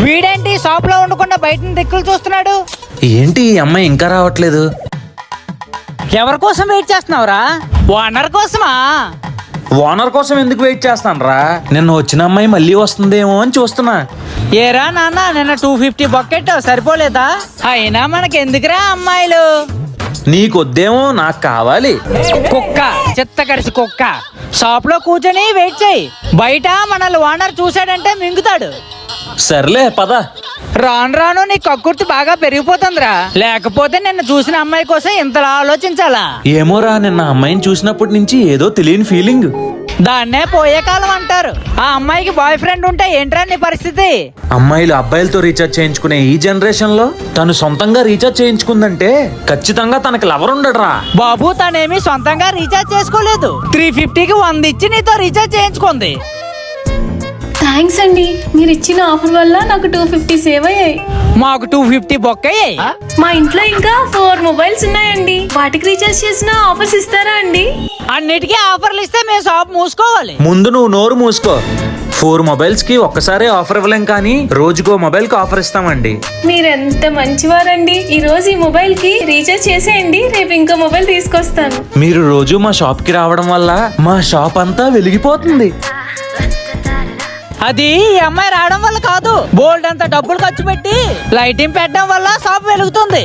వీడేంటి షాప్ లో ఉండకుండా బయట దిక్కులు చూస్తున్నాడు? ఏంటి ఈ అమ్మాయి ఇంకా రావట్లేదు? ఎవరి కోసం వెయిట్ చేస్తున్నావురా? ఓనర్ కోసమా? ఓనర్ కోసం ఎందుకు వెయిట్ చేస్తాను రా? నిన్న వచ్చిన అమ్మాయి మళ్ళీ వస్తుందేమో అని చూస్తున్నా. ఏరా నాన్న, నిన్న 250 బొక్కెట్టావు, సరిపోలేదా? అయినా మనకి ఎందుకురా అమ్మాయిలు? నీకొద్దేమో, నాకు కావాలి. కుక్క, చెత్త కడిసి కుక్క. షాప్ లో కూర్చొని వెయిట్ చేయి. బయట మనల్ని ఓనర్ చూసాడంటే మింగుతాడు. సర్లే పద. రాను రాను నీ కక్కుర్తి బాగా పెరిగిపోతుందిరా. లేకపోతే నిన్న చూసిన అమ్మాయి కోసం ఇంతలా ఆలోచించాలా? ఏమోరా, నిన్న అమ్మాయిని చూసినప్పటి నుంచి ఏదో తెలియని ఫీలింగ్. దాన్నే పోయే కాలం అంటారు. ఆ అమ్మాయికి బాయ్ ఫ్రెండ్ ఉంటే ఏంట్రా నీ పరిస్థితి? అమ్మాయిలు అబ్బాయిలతో రీఛార్జ్ చేయించుకునే ఈ జనరేషన్ లో తను సొంతంగా రీఛార్జ్ చేయించుకుందంటే ఖచ్చితంగా తనకి లవర్ ఉండడురా. బాబు, తనేమి సొంతంగా రీఛార్జ్ చేసుకోలేదు. 350కి 100 ఇచ్చి నీతో రీఛార్జ్ చేయించుకుంది. థ్యాంక్స్ అండి, మీరు ఇచ్చిన ఆఫర్ వల్ల నాకు 250 సేవ్ అయ్యాయి. మాకు 250 బొక్కయ్యాయి. మా ఇంట్లో ఇంకా 4 మొబైల్స్ ఉన్నాయండి. వాటికి రీఛార్జ్ చేసిన ఆఫర్స్ ఇస్తారా అండి? అన్నిటికీ ఆఫర్లు ఇస్తే మేము షాప్ మూసుకోవాలి. ముందు నువ్వు నోరు మూసుకో. 4 మొబైల్స్ కి ఒక్కసారే ఆఫర్ ఇవ్వలేం, కానీ రోజుకో మొబైల్ కి ఆఫర్ ఇస్తామండి. మీరెంత మంచివారండి. ఈ రోజు ఈ మొబైల్ కి రీఛార్జ్ చేసేయండి, రేపు ఇంకో మొబైల్ తీసుకొస్తాను. మీరు రోజు మా షాప్ కి రావడం వల్ల మా షాప్ అంతా వెలిగిపోతుంది. అది ఈ అమ్మాయి రావడం వల్ల కాదు, బోల్డ్ అంత డబ్బులు ఖర్చు పెట్టి లైటింగ్ పెట్టడం వల్ల షాప్ వెలుగుతుంది.